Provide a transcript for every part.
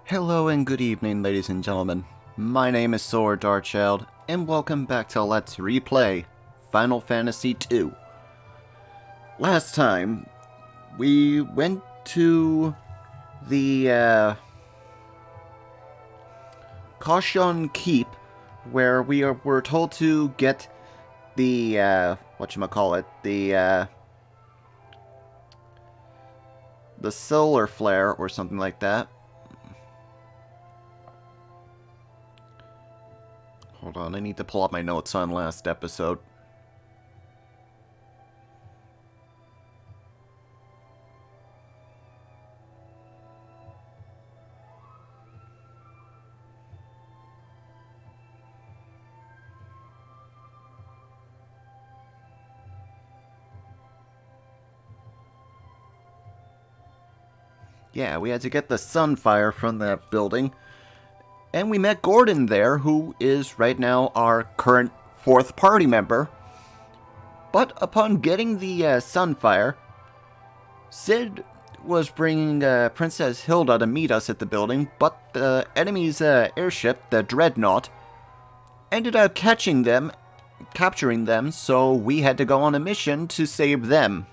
Hello and good evening, ladies and gentlemen. My name is Saur Darkchylde, and welcome back to Let's Replay Final Fantasy II. Last time, we went to the Caution Keep, where we were told to get the the solar flare or something like that. Hold on, I need to pull up my notes on last episode. Yeah, we had to get the Sunfire from that building. And we met Gordon there, who is right now our current fourth party member. But upon getting the Sunfire, Sid was bringing Princess Hilda to meet us at the building, but the enemy's airship, the Dreadnought, ended up capturing them, so we had to go on a mission to save them.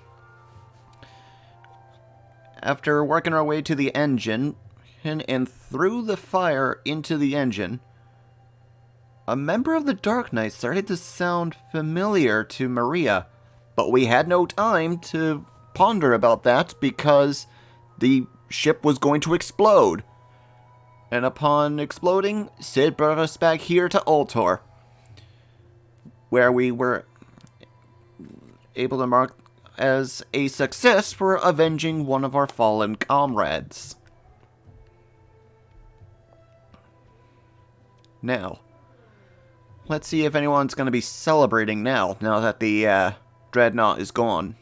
After working our way to the engine, and through the fire into the engine, a member of the Dark Knight started to sound familiar to Maria, but we had no time to ponder about that because the ship was going to explode. And upon exploding, Sid brought us back here to Ultor, where we were able to mark as a success for avenging one of our fallen comrades. Now, let's see if anyone's going to be celebrating now that the Dreadnought is gone.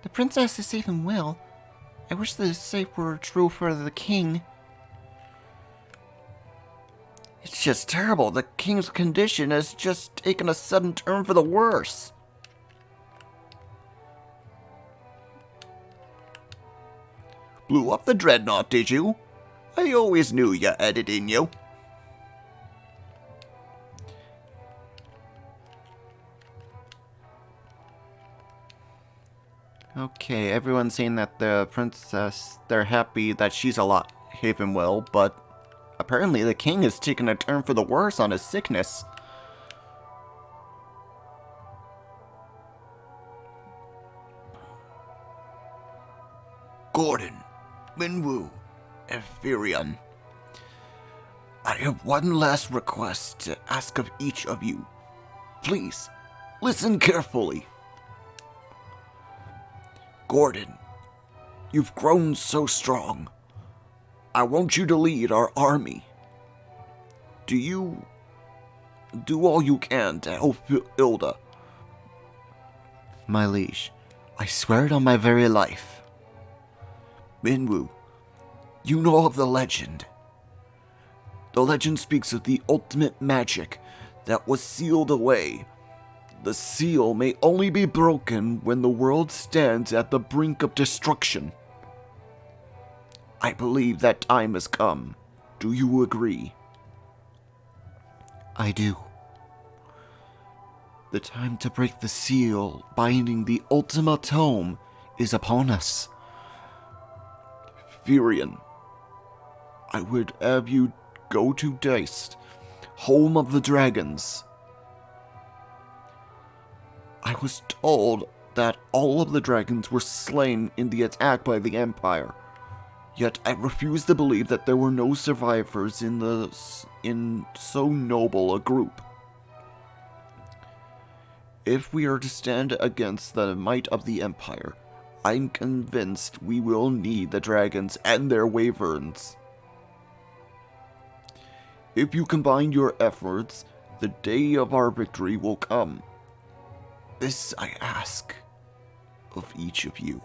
The princess is safe and well. I wish the same were true for the king. It's just terrible. The king's condition has just taken a sudden turn for the worse. Blew up the Dreadnought, did you? I always knew you had it in you. Okay, everyone's saying that the princess, they're happy that she's alive and well, but apparently the king has taken a turn for the worse on his sickness. Gordon, Minwu, and Firion, I have one last request to ask of each of you. Please, listen carefully. Gordon, you've grown so strong. I want you to lead our army. Do you do all you can to help Hilda? My liege, I swear it on my very life. Minwu, you know of the legend. The legend speaks of the ultimate magic that was sealed away. The seal may only be broken when the world stands at the brink of destruction. I believe that time has come. Do you agree? I do. The time to break the seal binding the Ultima Tome is upon us. Firion, I would have you go to Deist, home of the dragons. I was told that all of the dragons were slain in the attack by the Empire. Yet I refuse to believe that there were no survivors in so noble a group. If we are to stand against the might of the Empire, I'm convinced we will need the dragons and their wyverns. If you combine your efforts, the day of our victory will come. This I ask of each of you.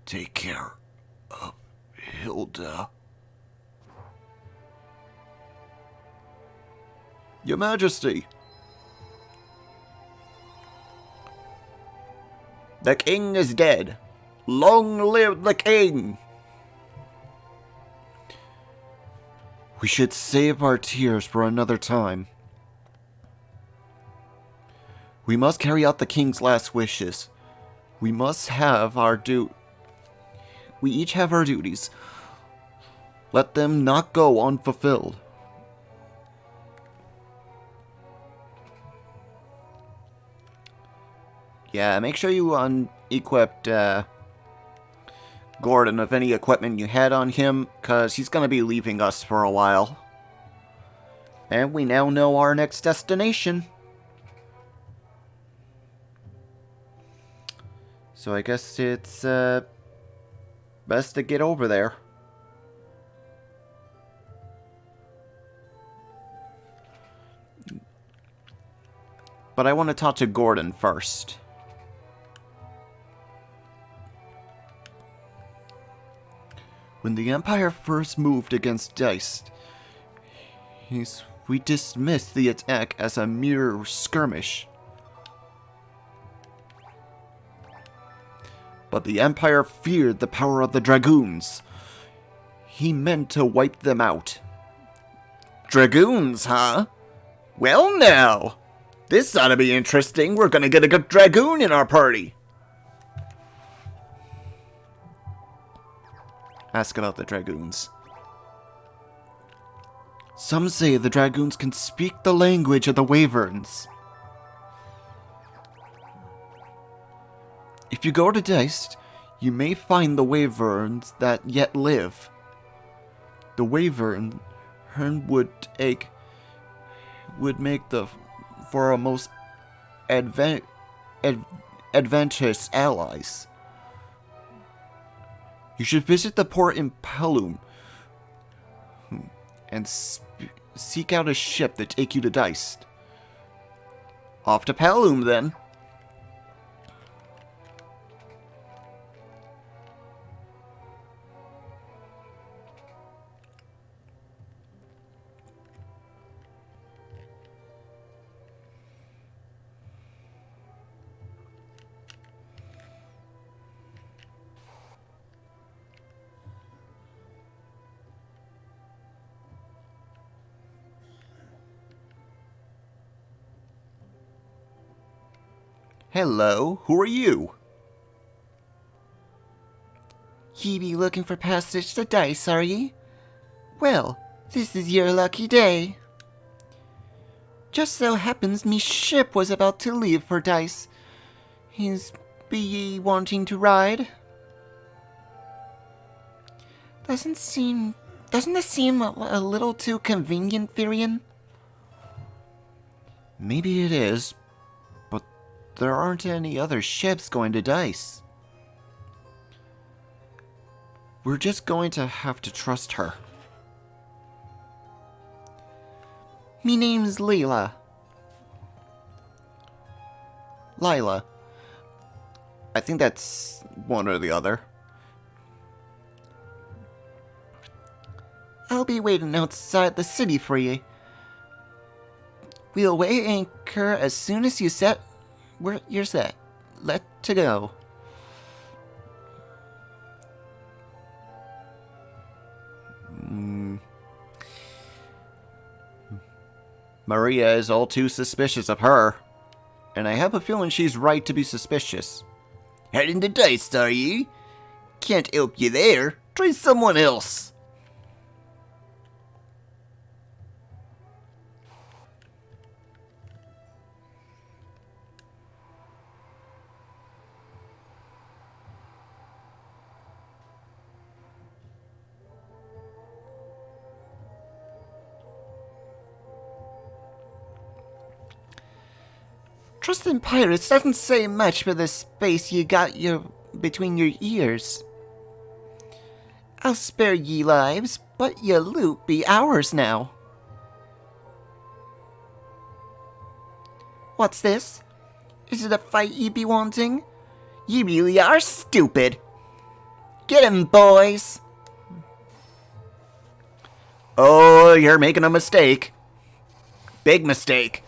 Take care of Hilda. Your Majesty. The king is dead. Long live the king! We should save our tears for another time. We must carry out the king's last wishes. We must have our We each have our duties. Let them not go unfulfilled. Yeah, make sure you unequipped Gordon of any equipment you had on him, because he's going to be leaving us for a while. And we now know our next destination. So I guess it's best to get over there. But I want to talk to Gordon first. When the Empire first moved against Dice, we dismissed the attack as a mere skirmish. But the Empire feared the power of the Dragoons. He meant to wipe them out. Dragoons, huh? Well now, this ought to be interesting. We're gonna get a good Dragoon in our party. Ask about the Dragoons. Some say the Dragoons can speak the language of the wyverns. If you go to Dice, you may find the wyverns that yet live. The wyvern would make for a most adventurous allies. You should visit the port in Pelum and seek out a ship to take you to Dice. Off to Pelum, then. Hello, who are you? Ye be looking for passage to Dice, are ye? Well, this is your lucky day. Just so happens me ship was about to leave for Dice. Be ye wanting to ride? Doesn't this seem a little too convenient, Virion? Maybe it is, but there aren't any other ships going to Dice. We're just going to have to trust her. Me name's Lila. Lila. I think that's one or the other. I'll be waiting outside the city for ye. We'll weigh anchor as soon as you're set. Let to go. Maria is all too suspicious of her. And I have a feeling she's right to be suspicious. Heading to Dice, are you? Can't help you there. Try someone else. Trusting pirates doesn't say much for the space you got between your ears. I'll spare ye lives, but your loot be ours now. What's this? Is it a fight ye be wanting? Ye really are stupid. Get 'em, boys. Oh, you're making a mistake. Big mistake.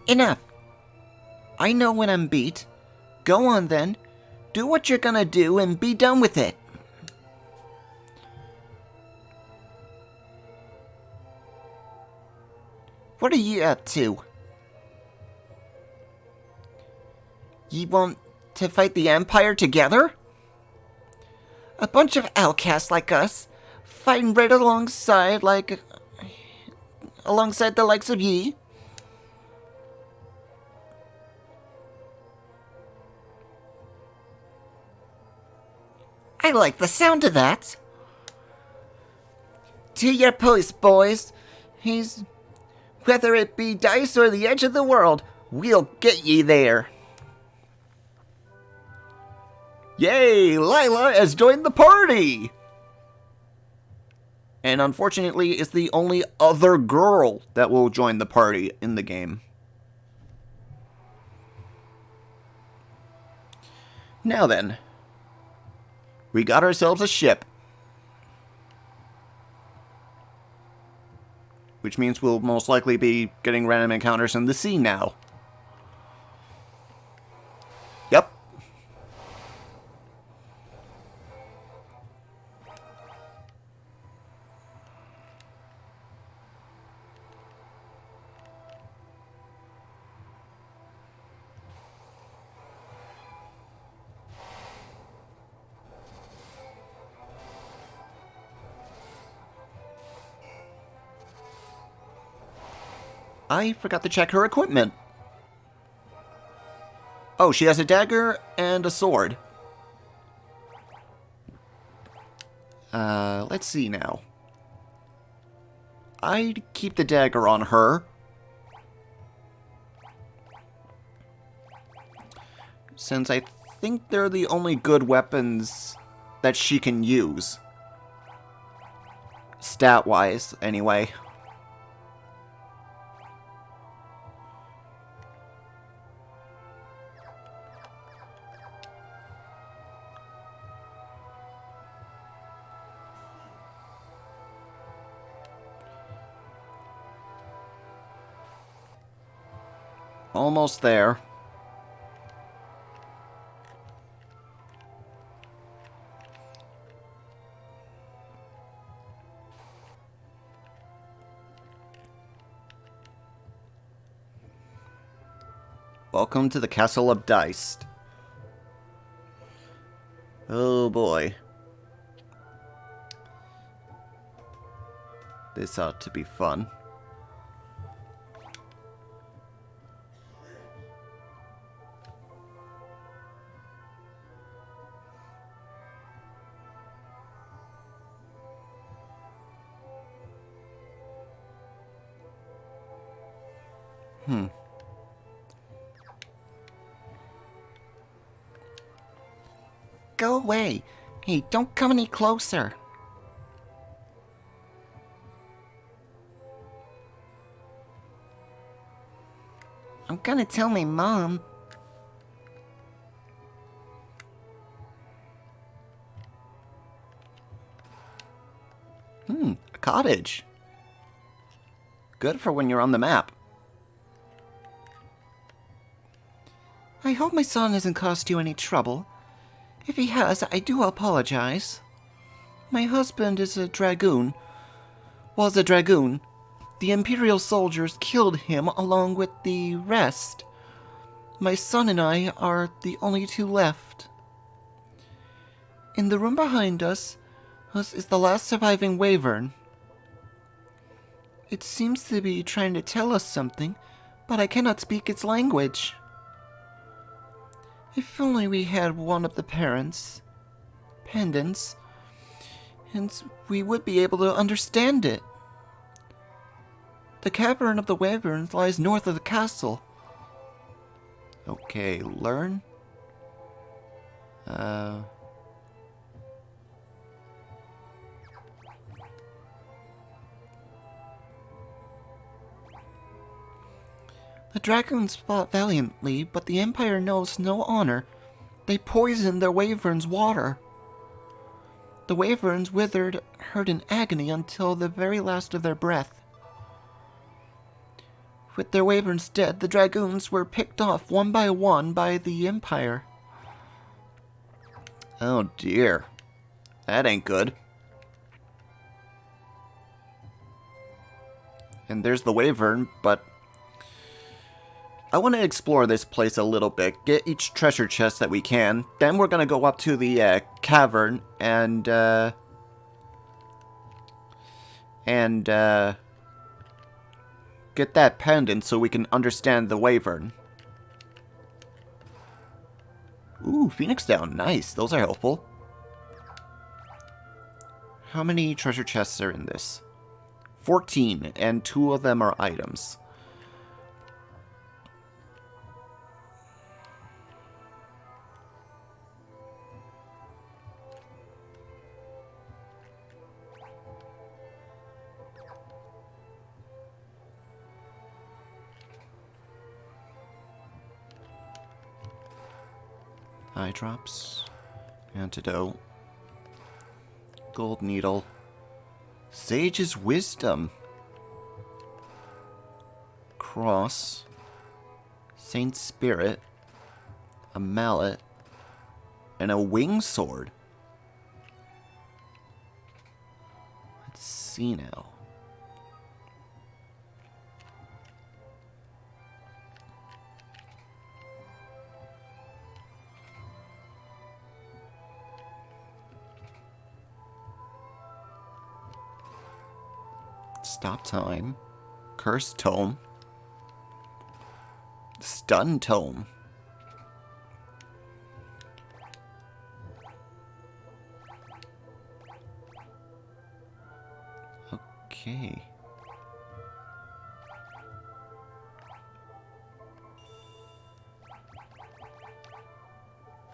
Enough. I know when I'm beat. Go on then. Do what you're gonna do and be done with it. What are you up to? You want to fight the Empire together? A bunch of outcasts like us, fighting right alongside the likes of ye? I like the sound of that. To your post, boys. Whether it be dice or the edge of the world, we'll get ye there. Yay! Lila has joined the party! And unfortunately, is the only other girl that will join the party in the game. Now then, we got ourselves a ship. Which means we'll most likely be getting random encounters in the sea now. Yep. I forgot to check her equipment. Oh, she has a dagger and a sword. Let's see now. I'd keep the dagger on her. Since I think they're the only good weapons that she can use. Stat-wise, anyway. Almost there. Welcome to the Castle of Dice. Oh boy. This ought to be fun. Go away. Hey, don't come any closer. I'm gonna tell my mom. A cottage. Good for when you're on the map. I hope my son hasn't caused you any trouble. If he has, I do apologize. My husband is a dragoon. Was a dragoon. The Imperial soldiers killed him along with the rest. My son and I are the only two left. In the room behind us is the last surviving wyvern. It seems to be trying to tell us something, but I cannot speak its language. If only we had one of the pendants, and we would be able to understand it. The cavern of the wyverns lies north of the castle. Okay, learn. The dragoons fought valiantly, but the Empire knows no honor. They poisoned their wyverns' water. The wyverns withered, hurt in agony until the very last of their breath. With their wyverns dead, the dragoons were picked off one by the Empire. Oh dear. That ain't good. And there's the wyvern, but I want to explore this place a little bit, get each treasure chest that we can. Then we're going to go up to the cavern and get that pendant so we can understand the wyvern. Ooh, Phoenix down. Nice. Those are helpful. How many treasure chests are in this? 14, and 2 of them are items. Eye drops, antidote, gold needle, sage's wisdom, cross, saint's spirit, a mallet, and a wing sword. Let's see now. Stop time, curse tome, stun tome. Okay.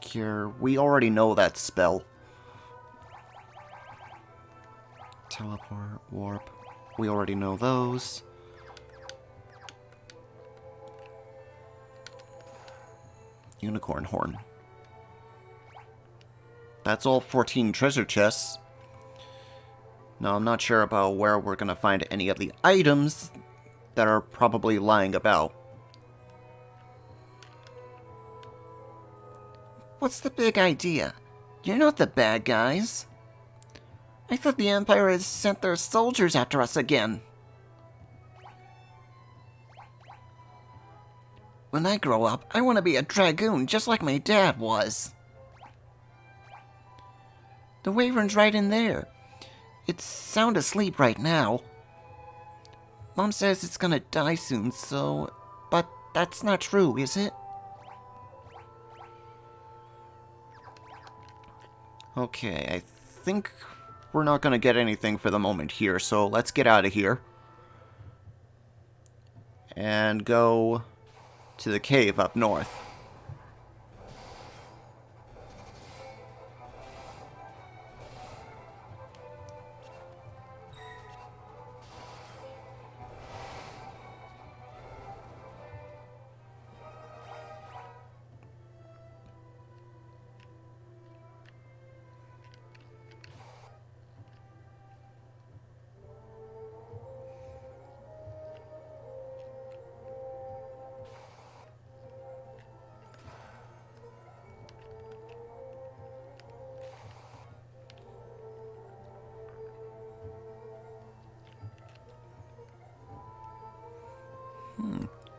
Cure, we already know that spell. Teleport, warp. We already know those. Unicorn horn. That's all 14 treasure chests. Now, I'm not sure about where we're going to find any of the items that are probably lying about. What's the big idea? You're not the bad guys. I thought the Empire had sent their soldiers after us again. When I grow up, I want to be a dragoon just like my dad was. The wyvern's right in there. It's sound asleep right now. Mom says it's gonna die soon, so... But that's not true, is it? Okay, I think we're not going to get anything for the moment here, so let's get out of here. And go to the cave up north.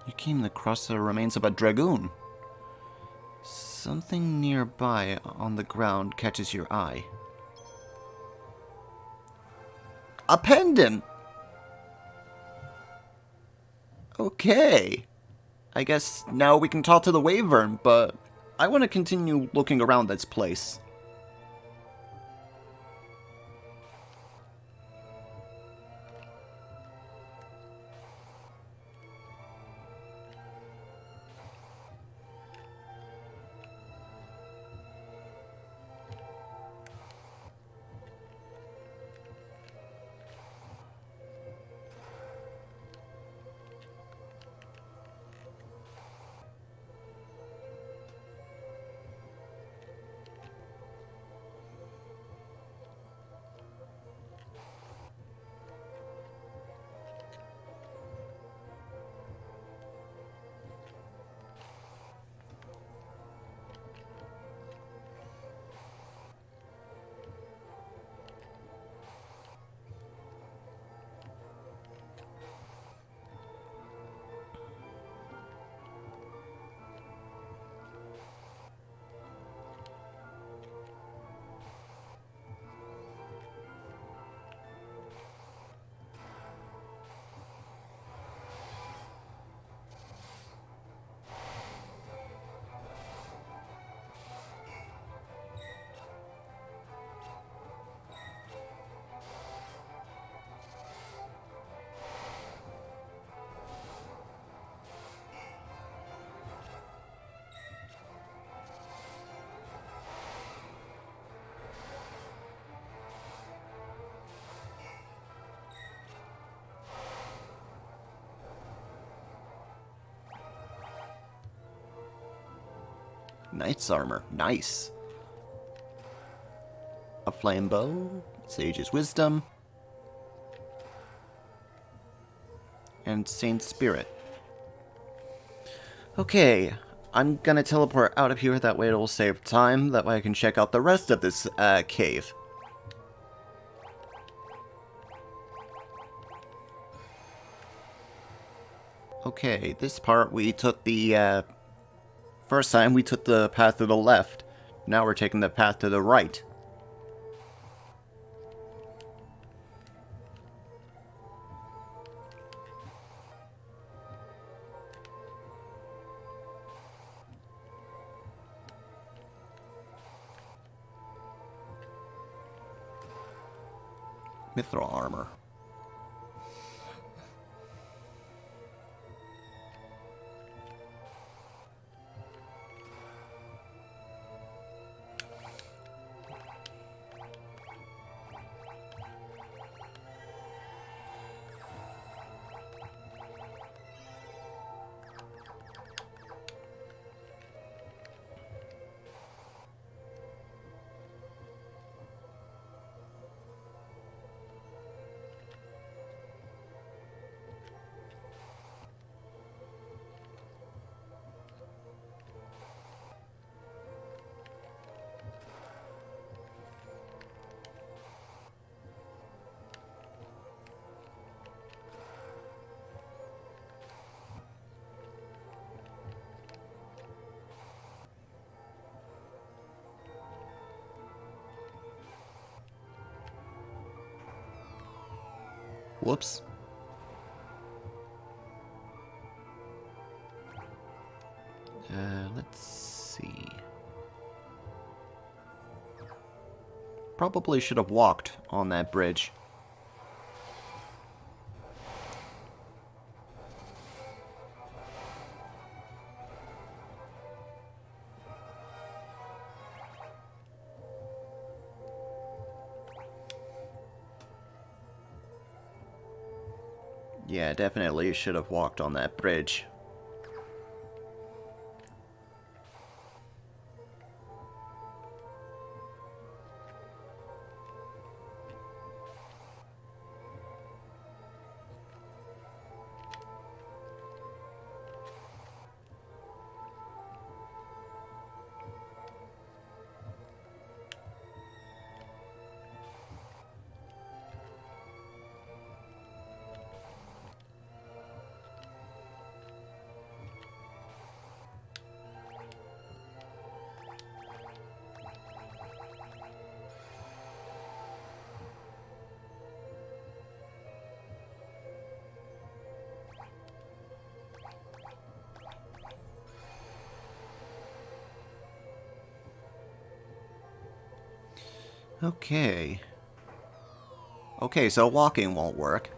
You came across the remains of a dragoon. Something nearby on the ground catches your eye. A pendant! Okay. I guess now we can talk to the wyvern, but I want to continue looking around this place. Knight's armor. Nice. A Flambo. Sage's Wisdom. And Saint's Spirit. Okay. I'm gonna teleport out of here. That way it'll save time. That way I can check out the rest of this cave. Okay, this part we took the, first time we took the path to the left. Now we're taking the path to the right. Mithril armor. Whoops. Let's see. Probably should have walked on that bridge. Yeah, definitely should have walked on that bridge. Okay. Okay, so walking won't work.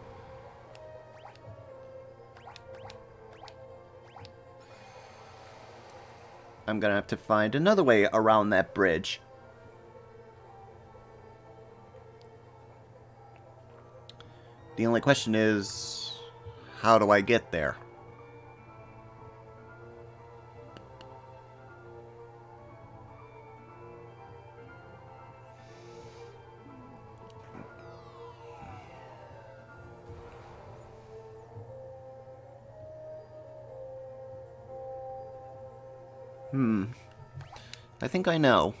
I'm gonna have to find another way around that bridge. The only question is, how do I get there? I think I know.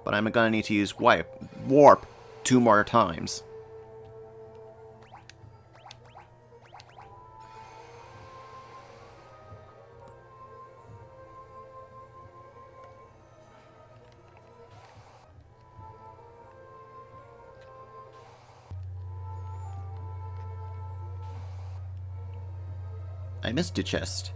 But I'm gonna need to use warp 2 more times. I missed a chest.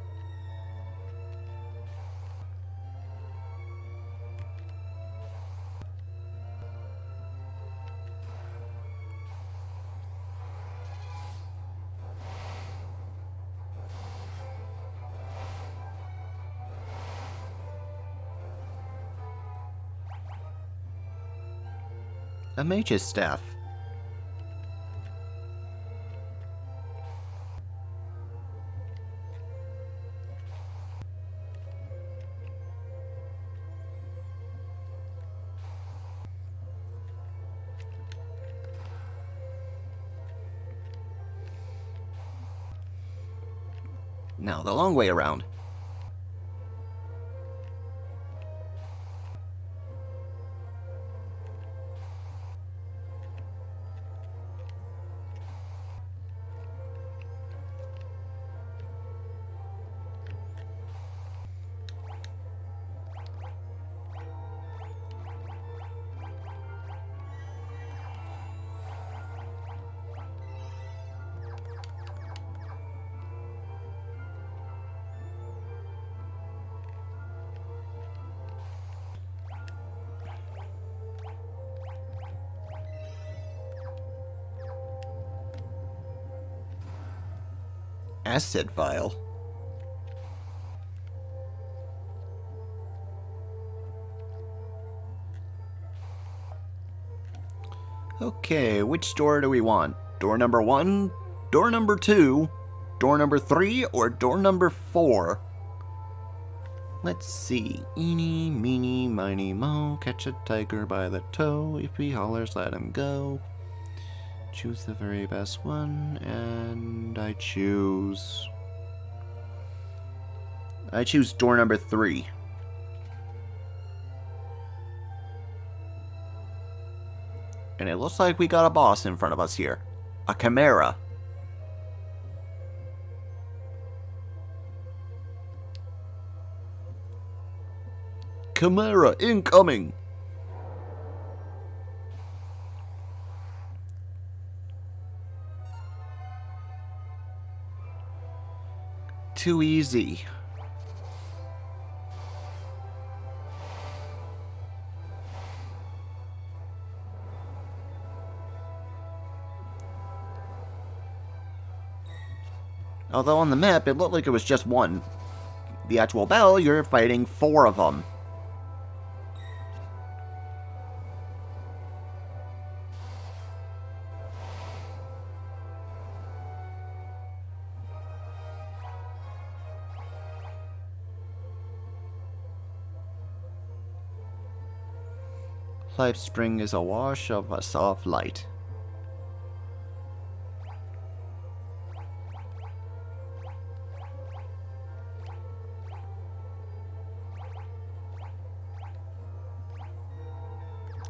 A mage's staff. Now, the long way around. Acid vial. Okay, which door do we want? Door number 1, door number 2, door number 3, or door number 4? Let's see. Eeny, meeny, miny, mo. Catch a tiger by the toe. If he hollers, let him go. Choose the very best one, and I choose door number 3. And it looks like we got a boss in front of us here. A chimera. Chimera incoming! Too easy. Although on the map, it looked like it was just one. The actual battle, you're fighting 4 of them. Life spring is a wash of a soft light.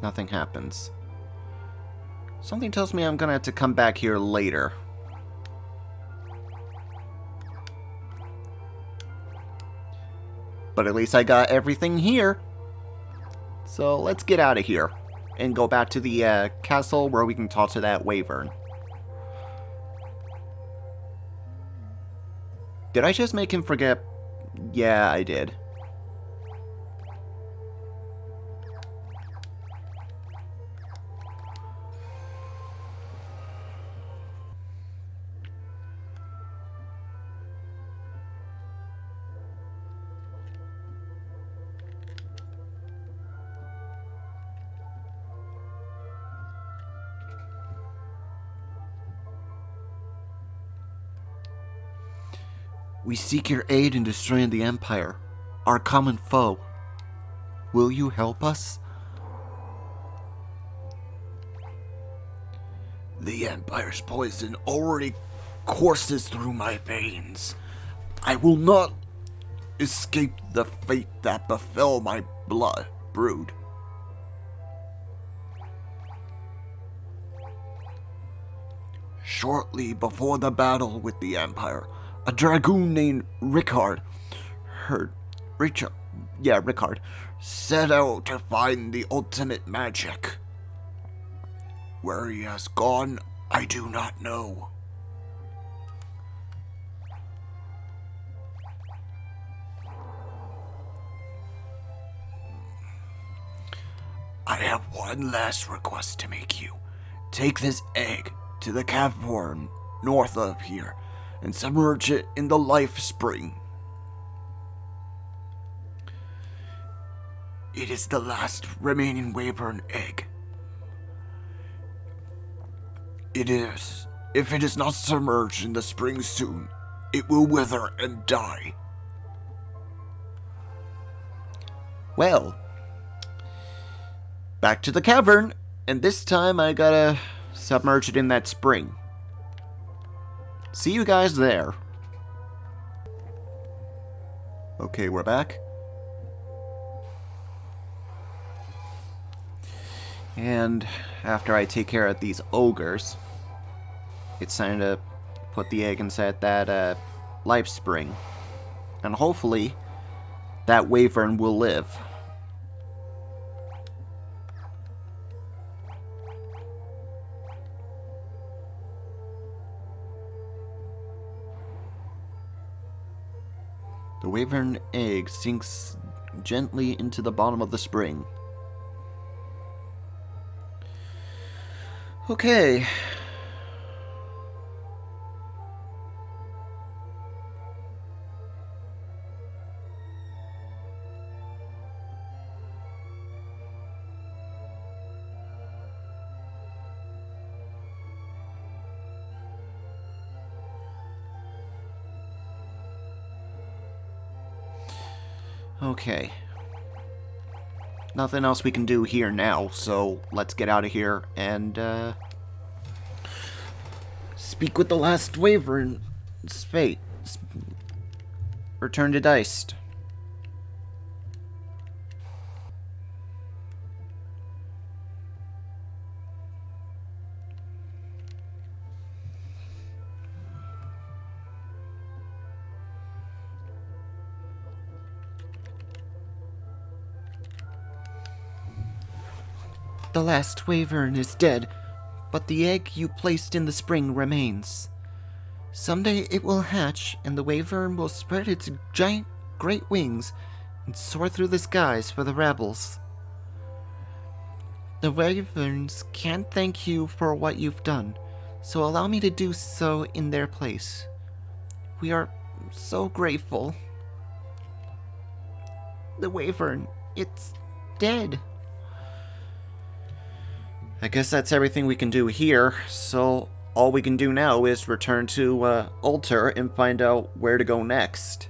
Nothing happens. Something tells me I'm gonna have to come back here later. But at least I got everything here. So let's get out of here and go back to the castle where we can talk to that wyvern. Did I just make him forget? Yeah, I did. We seek your aid in destroying the Empire, our common foe. Will you help us? The Empire's poison already courses through my veins. I will not escape the fate that befell my blood brood. Shortly before the battle with the Empire, a dragoon named Ricard set out to find the ultimate magic. Where he has gone, I do not know. I have one last request to make you. Take this egg to the cavern north of here and submerge it in the life spring. It is the last remaining wyvern egg. If it is not submerged in the spring soon, it will wither and die. Well, back to the cavern, and this time I gotta submerge it in that spring. See you guys there. Okay, we're back. And after I take care of these ogres, it's time to put the egg inside that life spring. And hopefully, that wyvern will live. The wyvern egg sinks gently into the bottom of the spring. Okay. Okay. Nothing else we can do here now, so let's get out of here and speak with the last wyvern's fate. Return to Diced. The last wyvern is dead, but the egg you placed in the spring remains. Someday it will hatch, and the wyvern will spread its giant great wings and soar through the skies for the rebels. The wyverns can't thank you for what you've done, so allow me to do so in their place. We are so grateful. The wyvern, it's dead. I guess that's everything we can do here, so all we can do now is return to Altar and find out where to go next.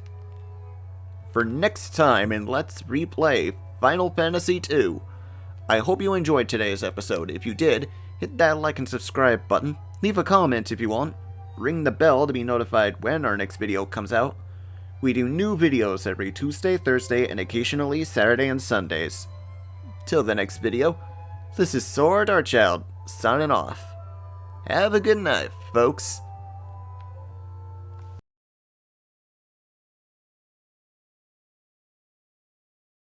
For next time in Let's Replay Final Fantasy II. I hope you enjoyed today's episode. If you did, hit that like and subscribe button, leave a comment if you want, ring the bell to be notified when our next video comes out. We do new videos every Tuesday, Thursday, and occasionally Saturday and Sundays. Till the next video, this is Saur Darkchylde, signing off. Have a good night, folks.